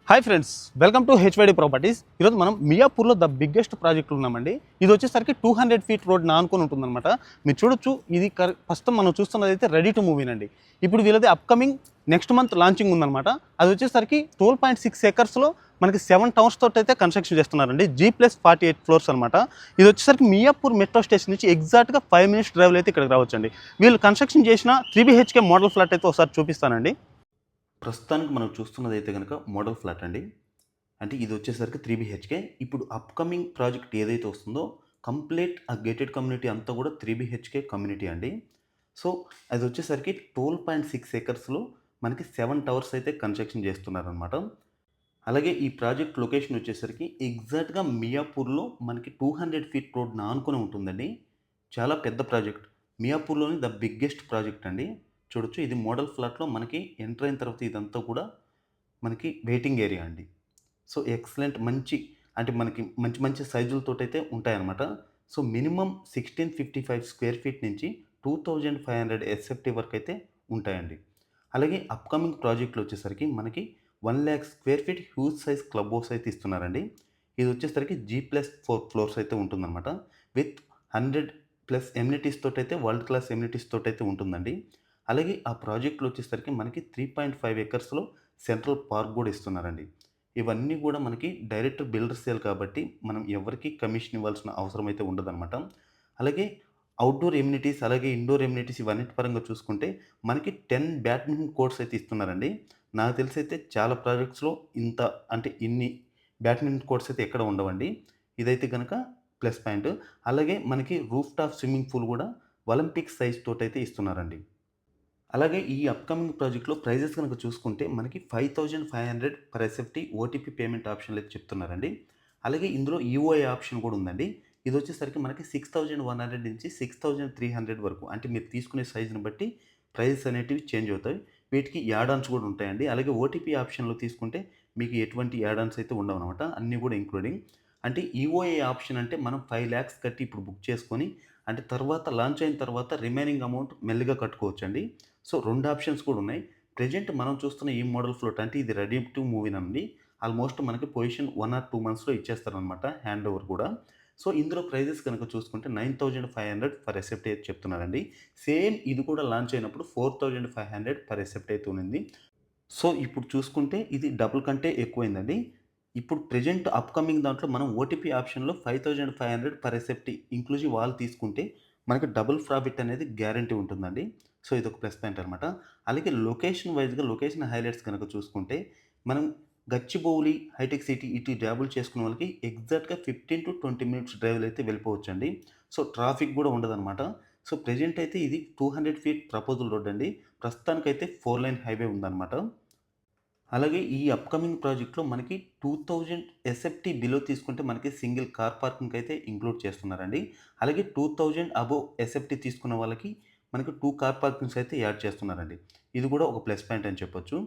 Hi friends, welcome to HYD properties. ఈరోజు మనం మియాపూర్లో the biggest project ఉన్నామండి. ఇది వచ్చేసరికి 200 ఫీట్ రోడ్ ఆనుకొని ఉంటుందన్నమాట. మీరు చూడొచ్చు, ఇది ప్రస్తుతం మనం చూస్తున్నది అయితే రెడీ టు మూవీనండి. ఇప్పుడు వీళ్ళది అప్కమింగ్ నెక్స్ట్ మంత్ లాంచింగ్ ఉందన్నమాట. అది వచ్చేసరికి 12.6 ఏకర్స్లో మనకి 7 టవర్స్ తోటి అయితే కన్స్ట్రక్షన్ చేస్తున్నారండి. G+48 ఫ్లోర్స్ అనమాట. ఇది వచ్చేసరికి మియాపూర్ మెట్రో స్టేషన్ నుంచి ఎగ్జాక్ట్గా 5 మినిట్స్ డ్రైవ్లో అయితే ఇక్కడికి రావచ్చండి. వీళ్ళు కన్స్ట్రక్షన్ చేసిన 3 BHK మోడల్ ఫ్లాట్ అయితే ఒకసారి చూపిస్తానండి. ప్రస్తుతానికి మనం చూస్తున్నది అయితే కనుక మోడల్ ఫ్లాట్ అండి. అంటే ఇది వచ్చేసరికి 3 BHK. ఇప్పుడు అప్కమింగ్ ప్రాజెక్ట్ ఏదైతే వస్తుందో కంప్లీట్ ఆ గేటెడ్ కమ్యూనిటీ అంతా కూడా 3 BHK కమ్యూనిటీ అండి. సో అది వచ్చేసరికి 12.6 ఏకర్స్లో మనకి 7 టవర్స్ అయితే కన్స్ట్రక్షన్ చేస్తున్నారనమాట. అలాగే ఈ ప్రాజెక్ట్ లొకేషన్ వచ్చేసరికి ఎగ్జాక్ట్గా మియాపూర్లో మనకి 200 ఫీట్ రోడ్ని ఆనుకొని ఉంటుందండి. చాలా పెద్ద ప్రాజెక్ట్. మియాపూర్లోని ద బిగ్గెస్ట్ ప్రాజెక్ట్ అండి. చూడొచ్చు, ఇది మోడల్ ఫ్లాట్‌లో మనకి ఎంటర్ అయిన తర్వాత ఇదంతా కూడా మనకి వెయిటింగ్ ఏరియా అండి. సో ఎక్సలెంట్ అంటే మనకి మంచి మంచి సైజులతోటైతే ఉంటాయన్నమాట. సో మినిమమ్ 1655 స్క్వేర్ ఫీట్ నుంచి 2500 ఎస్ఎఫ్టీ వరకు అయితే ఉంటాయండి. అలాగే అప్కమింగ్ ప్రాజెక్ట్‌లో వచ్చేసరికి మనకి 1,00,000 square feet huge size club house అయితే ఇస్తున్నారండి. ఇది వచ్చేసరికి G+4 ఫ్లోర్స్ అయితే ఉంటుందన్నమాట. విత్ 100+ ఎమ్యూనిటీస్ తోటైతే వరల్డ్ క్లాస్ ఎమ్యూనిటీస్ తోటైతే ఉంటుందండి. అలాగే ఆ ప్రాజెక్ట్‌లో వచ్చేసరికి మనకి 3.5 ఎకర్స్‌లో సెంట్రల్ పార్క్ కూడా ఇస్తున్నారండి. ఇవన్నీ కూడా మనకి డైరెక్ట్ బిల్డర్ సేల్ కాబట్టి మనం ఎవరికీ కమిషన్ ఇవ్వాల్సిన అవసరం అయితే ఉండదనమాట. అలాగే అవుట్‌డోర్ ఎమ్యూనిటీస్, అలాగే ఇండోర్ ఎమ్యూనిటీస్ ఇవన్నిటి పరంగా చూసుకుంటే మనకి 10 బ్యాడ్మింటన్ కోర్ట్స్ అయితే ఇస్తున్నారండి. నాకు తెలిసైతే చాలా ప్రాజెక్ట్స్‌లో ఇంత అంటే ఇన్ని బ్యాడ్మింటన్ కోర్ట్స్ అయితే ఎక్కడ ఉండవండి. ఇదైతే గనక ప్లస్ పాయింట్. అలాగే మనకి రూఫ్ టాప్ స్విమ్మింగ్ పూల్ కూడా ఒలింపిక్ సైజ్ తోటైతే ఇస్తున్నారండి. అలాగే ఈ అప్‌కమింగ్ ప్రాజెక్ట్‌లో ప్రైజెస్ గనుక చూసుకుంటే మనకి 5,500 పర్ ఎస్ఎఫ్టీ ఓటీపీ పేమెంట్ ఆప్షన్‌లు అయితే చెప్తున్నారండి. అలాగే ఇందులో ఈఓఐ ఆప్షన్ కూడా ఉందండి. ఇదొచ్చేసరికి మనకి 6,100 నుంచి 6,300 వరకు, అంటే మీరు తీసుకునే సైజ్‌ని బట్టి ప్రైజెస్ అనేటివి చేంజ్ అవుతాయి. వీటికి యాడ్ ఆన్స్ కూడా ఉంటాయండి. అలాగే ఓటీపీ ఆప్షన్‌లో తీసుకుంటే మీకు ఎటువంటి యాడ్ ఆన్స్ అయితే ఉండవనమాట. అన్నీ కూడా ఇంక్లూడింగ్. అంటే ఈఓఐ ఆప్షన్ అంటే మనం 5,00,000 కట్టి ఇప్పుడు బుక్ చేసుకొని, అంటే తర్వాత లాంచ్ అయిన తర్వాత రిమైనింగ్ అమౌంట్ మెల్లిగా కట్టుకోవచ్చండి. సో 2 ఆప్షన్స్ కూడా ఉన్నాయి. ప్రెజెంట్ మనం చూస్తున్న ఈ మోడల్ ఫ్లోట్ అంటే ఇది రెడీ టు మూవీనండి. ఆల్మోస్ట్ మనకి పొజిషన్ 1 ఆర్ 2 మంత్స్‌లో ఇచ్చేస్తారనమాట, హ్యాండ్ ఓవర్ కూడా. సో ఇందులో ప్రైజెస్ గనుక చూసుకుంటే 9,500 పర్ ఎసెప్ట్ అయితే చెప్తున్నారండి. సేమ్ ఇది కూడా లాంచ్ అయినప్పుడు 4,500 పర్ ఎసెప్ట్ అయితే ఉన్నింది. సో ఇప్పుడు చూసుకుంటే ఇది డబుల్ కంటే ఎక్కువైందండి. ఇప్పుడు ప్రెజెంట్ అప్‌కమింగ్ దాంట్లో మనం ఓటీపీ ఆప్షన్‌లో 5,500 పర్ ఎసెప్టీ ఇంక్లూజివ్ ఆల్ తీసుకుంటే మనకి డబుల్ ప్రాఫిట్ అనేది గ్యారంటీ ఉంటుందండి. సో ఇదొక ప్లస్ పాయింట్ అనమాట. అలాగే లొకేషన్ వైస్‌గా లొకేషన్ హైలైట్స్ గనక చూసుకుంటే మనం గచ్చిబౌలి, హైటెక్ సిటీ ఇటు జాబులు చేసుకునే వాళ్ళకి ఎగ్జాక్ట్‌గా 15-20 మినిట్స్ డ్రైవ్‌లో అయితే వెళ్ళిపోవచ్చండి. సో ట్రాఫిక్ కూడా ఉండదనమాట. సో ప్రెజెంట్ అయితే ఇది 200 ఫీట్ ప్రపోజల్ రోడ్ అండి. ప్రస్తుతానికైతే 4 లైన్ హైవే ఉందనమాట. అలాగే ఈ అప్‌కమింగ్ ప్రాజెక్ట్‌లో మనకి 2000 ఎస్ఎఫ్టీ బిలో తీసుకుంటే మనకి సింగిల్ కార్ పార్కింగ్ అయితే ఇంక్లూడ్ చేస్తున్నారండి. అలాగే 2000 అబోవ్ ఎస్ఎఫ్టీ తీసుకున్న వాళ్ళకి మనకి 2 కార్ పార్కింగ్స్ అయితే యాడ్ చేస్తున్నారండి. ఇది కూడా ఒక ప్లస్ పాయింట్ అని చెప్పొచ్చు.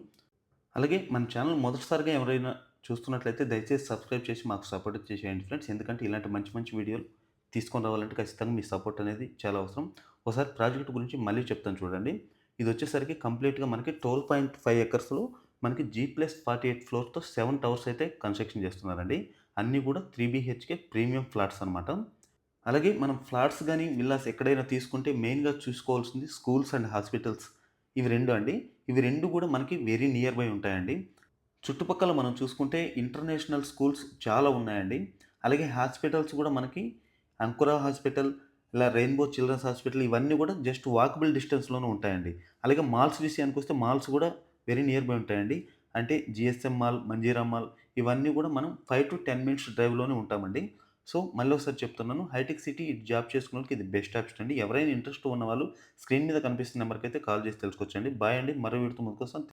అలాగే మన ఛానల్ మొదటిసారిగా ఎవరైనా చూస్తున్నట్లయితే దయచేసి సబ్స్క్రైబ్ చేసి మాకు సపోర్ట్ చేసేయండి ఫ్రెండ్స్. ఎందుకంటే ఇలాంటి మంచి మంచి వీడియోలు తీసుకొని రావాలంటే ఖచ్చితంగా మీ సపోర్ట్ అనేది చాలా అవసరం. ఒకసారి ప్రాజెక్ట్ గురించి మళ్ళీ చెప్తాను చూడండి. ఇది వచ్చేసరికి కంప్లీట్‌గా మనకి 12.5 ఎకర్స్‌లో మనకి G+48 ఫ్లోర్‌తో 7 టవర్స్ అయితే కన్స్ట్రక్షన్ చేస్తున్నారండి. అన్నీ కూడా 3 BHK ప్రీమియం ఫ్లాట్స్ అనమాట. అలాగే మనం ఫ్లాట్స్ గాని, విల్లాస్ ఎక్కడైనా తీసుకుంటే మెయిన్‌గా చూసుకోవాల్సింది స్కూల్స్ అండ్ హాస్పిటల్స్. ఇవి 2 అండి. ఇవి 2 కూడా మనకి వెరీ నియర్ బై ఉంటాయండి. చుట్టుపక్కల మనం చూసుకుంటే ఇంటర్నేషనల్ స్కూల్స్ చాలా ఉన్నాయండి. అలాగే హాస్పిటల్స్ కూడా మనకి అంకుర హాస్పిటల్, ఇలా రెయిన్బో చిల్డ్రన్స్ హాస్పిటల్ ఇవన్నీ కూడా జస్ట్ వాకబుల్ డిస్టెన్స్‌లోనే ఉంటాయండి. అలాగే మాల్స్ విషయానికొస్తే మాల్స్ కూడా వెరీ నియర్ బై ఉంటాయండి. అంటే జీఎస్ఎం మాల్, మంజీరా మాల్ ఇవన్నీ కూడా మనం 5-10 మినిట్స్ డ్రైవ్‌లోనే ఉంటామండి. సో మళ్ళీ ఒకసారి చెప్తున్నాను, హైటెక్ సిటీ జాబ్ చేసుకున్నోళ్ళకి ఇది బెస్ట్ ఆప్షన్ అండి. ఎవరైనా ఇంట్రెస్ట్ ఉన్నవాళ్ళు స్క్రీన్ మీద కనిపిస్తున్న నెంబర్‌కైతే కాల్ చేసి తెలుసుకోవచ్చండి. బాయ్ అండి. మరో వీడియోతో ముందుకొస్తాను.